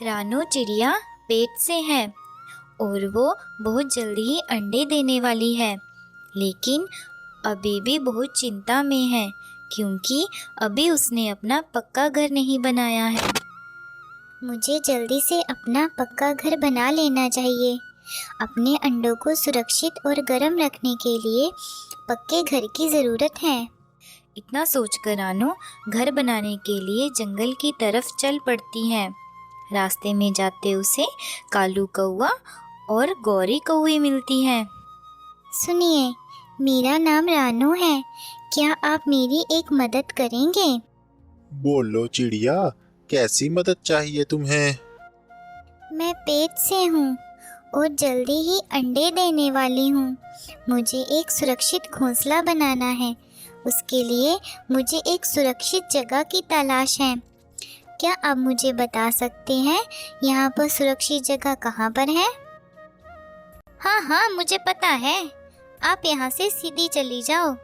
रानो चिड़िया पेट से है और वो बहुत जल्दी ही अंडे देने वाली है, लेकिन अभी भी बहुत चिंता में है क्योंकि अभी उसने अपना पक्का घर नहीं बनाया है। मुझे जल्दी से अपना पक्का घर बना लेना चाहिए। अपने अंडों को सुरक्षित और गर्म रखने के लिए पक्के घर की ज़रूरत है। इतना सोचकर रानो घर बनाने के लिए जंगल की तरफ चल पड़ती है। रास्ते में जाते उसे कालू कौआ और गौरी कौवी मिलती हैं। सुनिए, मेरा नाम रानो है। क्या आप मेरी एक मदद करेंगे? बोलो चिड़िया, कैसी मदद चाहिए तुम्हें? मैं पेट से हूँ और जल्दी ही अंडे देने वाली हूँ। मुझे एक सुरक्षित घोंसला बनाना है। उसके लिए मुझे एक सुरक्षित जगह की तलाश है। क्या आप मुझे बता सकते हैं यहाँ पर सुरक्षित जगह कहाँ पर है? हाँ, मुझे पता है। आप यहाँ से सीधी चली जाओ।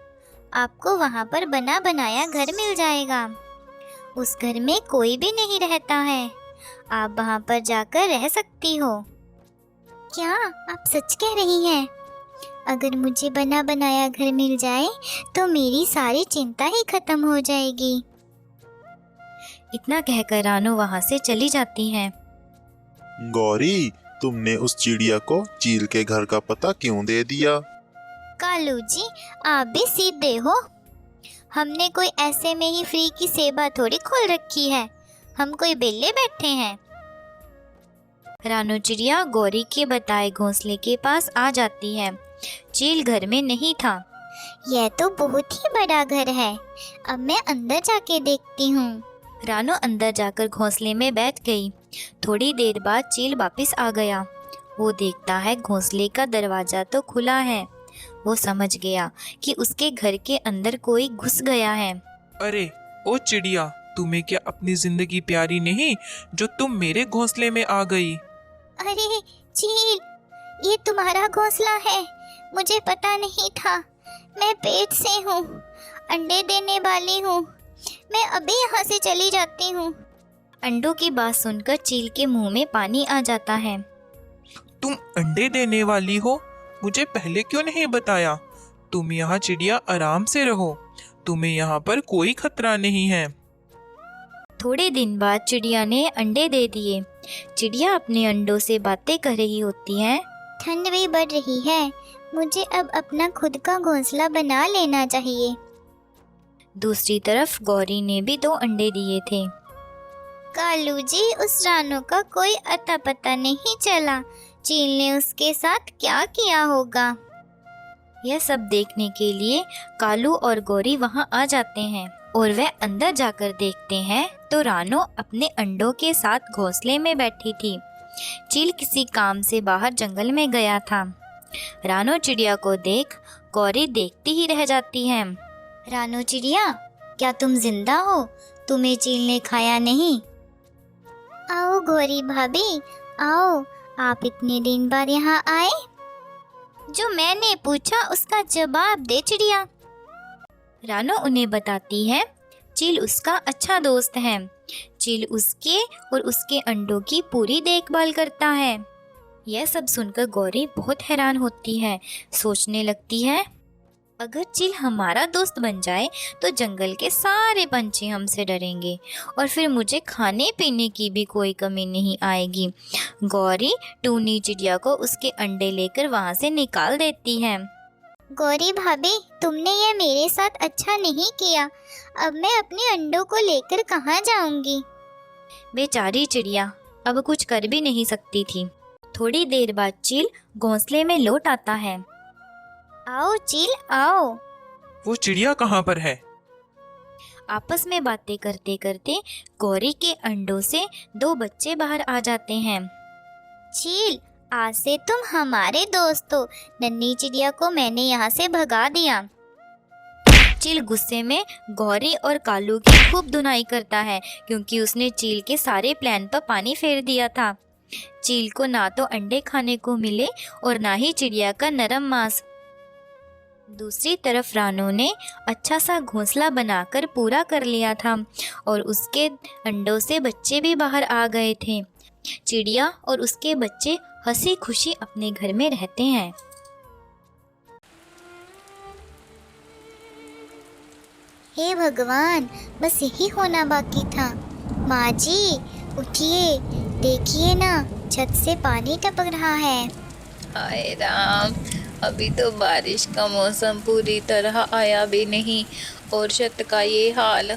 आपको वहाँ पर बना बनाया घर मिल जाएगा। उस घर में कोई भी नहीं रहता है। आप वहाँ पर जाकर रह सकती हो। क्या आप सच कह रही हैं? अगर मुझे बना बनाया घर मिल जाए तो मेरी सारी चिंता ही खत्म हो जाएगी। इतना कहकर रानो वहाँ से चली जाती है। गौरी, तुमने उस चिड़िया को चील के घर का पता क्यों दे दिया? कालू जी, आप भी सीधे हो। हमने कोई ऐसे में ही फ्री की सेवा थोड़ी खोल रखी है। हम कोई बेले बैठे हैं। रानो चिड़िया गौरी के बताए घोंसले के पास आ जाती है। चील घर में नहीं था। यह तो बहुत ही बड़ा घर है। अब मैं अंदर जाके देखती हूँ। रानो अंदर जाकर घोंसले में बैठ गई। थोड़ी देर बाद चील वापस आ गया। वो देखता है घोंसले का दरवाजा तो खुला है। वो समझ गया कि उसके घर के अंदर कोई घुस गया है। अरे ओ चिड़िया, तुम्हें क्या अपनी जिंदगी प्यारी नहीं जो तुम मेरे घोंसले में आ गई? अरे चील, ये तुम्हारा घोंसला है। मुझे पता नहीं था। मैं पेट से हूँ, अंडे देने वाली हूँ। मैं अभी यहाँ से चली जाती हूँ। अंडों की बात सुनकर चील के मुंह में पानी आ जाता है। तुम अंडे देने वाली हो? मुझे पहले क्यों नहीं बताया? तुम यहाँ चिड़िया आराम से रहो। तुम्हें यहाँ पर कोई खतरा नहीं है। थोड़े दिन बाद चिड़िया ने अंडे दे दिए। चिड़िया अपने अंडों से बातें कर रही होती है। ठंड भी बढ़ रही है। मुझे अब अपना खुद का घोंसला बना लेना चाहिए। दूसरी तरफ गौरी ने भी 2 अंडे दिए थे। कालू जी, उस रानो का कोई अता पता नहीं चला। चील ने उसके साथ क्या किया होगा? यह सब देखने के लिए कालू और गौरी वहां आ जाते हैं और वह अंदर जाकर देखते हैं तो रानो अपने अंडों के साथ घोंसले में बैठी थी। चील किसी काम से बाहर जंगल में गया था। रानो चिड़िया को देख गौरी देखती ही रह जाती है। रानो चिड़िया, क्या तुम जिंदा हो? तुम्हें चील ने खाया नहीं? आओ गौरी भाभी, आओ। आप इतने दिन बाद यहाँ आए। जो मैंने पूछा उसका जवाब दे चिड़िया। रानो उन्हें बताती है चील उसका अच्छा दोस्त है। चील उसके और उसके अंडों की पूरी देखभाल करता है। यह सब सुनकर गौरी बहुत हैरान होती है। सोचने लगती है, अगर चील हमारा दोस्त बन जाए तो जंगल के सारे पंछी हमसे डरेंगे और फिर मुझे खाने पीने की भी कोई कमी नहीं आएगी। गौरी टूनी चिड़िया को उसके अंडे लेकर वहाँ से निकाल देती है। गौरी भाभी, तुमने ये मेरे साथ अच्छा नहीं किया। अब मैं अपने अंडों को लेकर कहाँ जाऊंगी? बेचारी चिड़िया अब कुछ कर भी नहीं सकती थी। थोड़ी देर बाद चील घोंसले में लौट आता है। आओ चील, आओ। वो चिड़िया कहाँ पर है? आपस में बातें करते करते गौरी के अंडों से 2 बच्चे बाहर आ जाते हैं। चील, आज से तुम हमारे दोस्त हो। नन्ही चिड़िया को मैंने यहाँ से भगा दिया। चील गुस्से में गौरी और कालू की खूब धुनाई करता है क्योंकि उसने चील के सारे प्लान पर पानी फेर दिया था। चील को ना तो अंडे खाने को मिले और ना ही चिड़िया का नरम मांस। दूसरी तरफ रानो ने अच्छा सा घोंसला बनाकर पूरा कर लिया था और उसके अंडों से बच्चे भी बाहर आ गए थे। चिड़िया और उसके बच्चे हंसी खुशी अपने घर में रहते हैं। हे भगवान, बस यही होना बाकी था। माँ जी, उठिए, देखिए ना, छत से पानी टपक रहा है। हाय राम, अभी तो बारिश का मौसम पूरी तरह आया भी नहीं और छत का ये हाल।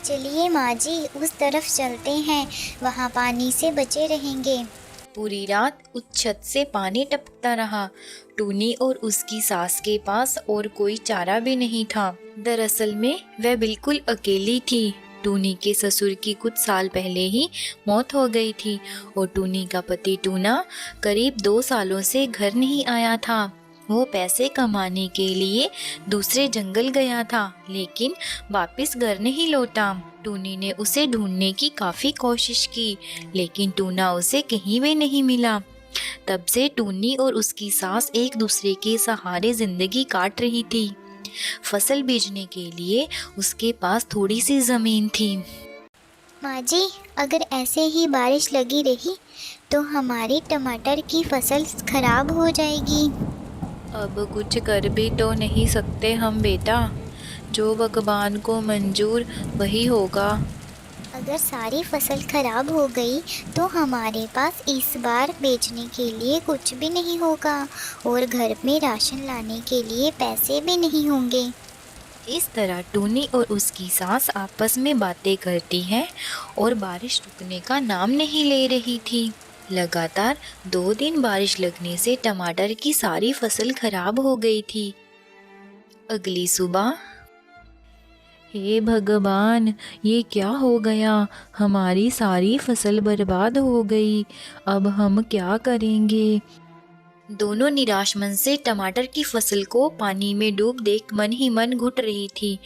चलिए माँ जी, उस तरफ चलते हैं, वहाँ पानी से बचे रहेंगे। पूरी रात उस छत से पानी टपकता रहा। टूनी और उसकी सास के पास और कोई चारा भी नहीं था। दरअसल में वह बिल्कुल अकेली थी। टूनी के ससुर की कुछ साल पहले ही मौत हो गई थी और टूनी का पति टूना करीब 2 सालों से घर नहीं आया था। वो पैसे कमाने के लिए दूसरे जंगल गया था, लेकिन वापस घर नहीं लौटा। टूनी ने उसे ढूंढने की काफ़ी कोशिश की, लेकिन टूना उसे कहीं भी नहीं मिला। तब से टूनी और उसकी सास एक दूसरे के सहारे जिंदगी काट रही थी। फसल बीजने के लिए उसके पास थोड़ी सी ज़मीन थी। माँ जी, अगर ऐसे ही बारिश लगी रही तो हमारी टमाटर की फसल खराब हो जाएगी। अब कुछ कर भी तो नहीं सकते हम बेटा, जो भगवान को मंजूर वही होगा। अगर सारी फसल खराब हो गई तो हमारे पास इस बार बेचने के लिए कुछ भी नहीं होगा और घर में राशन लाने के लिए पैसे भी नहीं होंगे। इस तरह टूनी और उसकी सास आपस में बातें करती हैं और बारिश रुकने का नाम नहीं ले रही थी। लगातार 2 दिन बारिश लगने से टमाटर की सारी फसल खराब हो गई थी। अगली सुबह, हे भगवान, ये क्या हो गया? हमारी सारी फसल बर्बाद हो गई। अब हम क्या करेंगे? दोनों निराश मन से टमाटर की फसल को पानी में डूब देख मन ही मन घुट रही थी।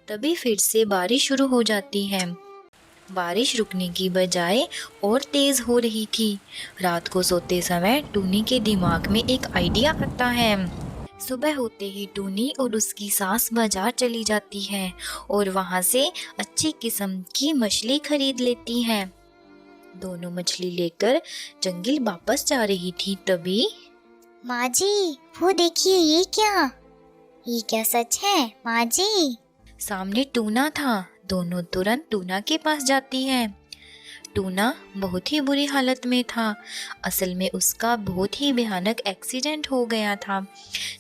तभी फिर से बारिश शुरू हो जाती है। बारिश रुकने की बजाय और तेज हो रही थी। रात को सोते समय टूनी के दिमाग में एक आइडिया आता है। सुबह होते ही टूनी और उसकी सास बाजार चली जाती है और वहां से अच्छी किस्म की मछली खरीद लेती हैं। दोनों मछली लेकर जंगल वापस जा रही थी। तभी माँ जी, वो देखिए, ये क्या सच है माँ जी? सामने टूना था। दोनों तुरंत टूना के पास जाती हैं। टूना बहुत ही बुरी हालत में था। असल में उसका बहुत ही भयानक एक्सीडेंट हो गया था,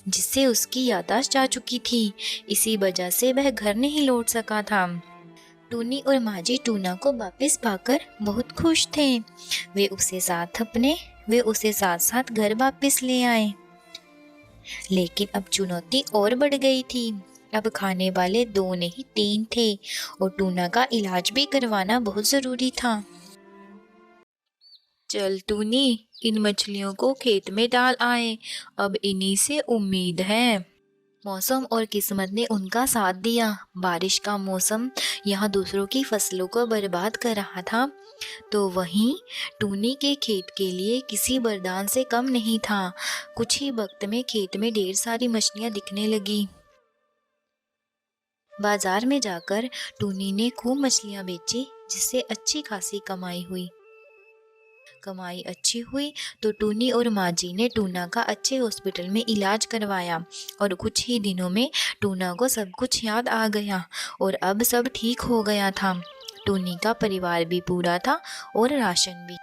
जिससे उसकी याददाश्त जा चुकी थी। इसी वजह से वह घर नहीं लौट सका था। टूनी और माजी टूना को वापस पाकर बहुत खुश थे। वे उसे साथ साथ घर वापस ले आए। लेकिन अब चुनौती और बढ़ गई थी। अब खाने वाले 2 नहीं 3 थे और टूना का इलाज भी करवाना बहुत ज़रूरी था। चल टूनी, इन मछलियों को खेत में डाल आए, अब इन्हीं से उम्मीद है। मौसम और किस्मत ने उनका साथ दिया। बारिश का मौसम यहाँ दूसरों की फसलों को बर्बाद कर रहा था, तो वहीं टूनी के खेत के लिए किसी वरदान से कम नहीं था। कुछ ही वक्त में खेत में ढेर सारी मछलियाँ दिखने लगी। बाजार में जाकर टूनी ने खूब मछलियाँ बेची, जिससे अच्छी खासी कमाई अच्छी हुई तो टूनी और माजी ने टूना का अच्छे हॉस्पिटल में इलाज करवाया और कुछ ही दिनों में टूना को सब कुछ याद आ गया और अब सब ठीक हो गया था। टूनी का परिवार भी पूरा था और राशन भी।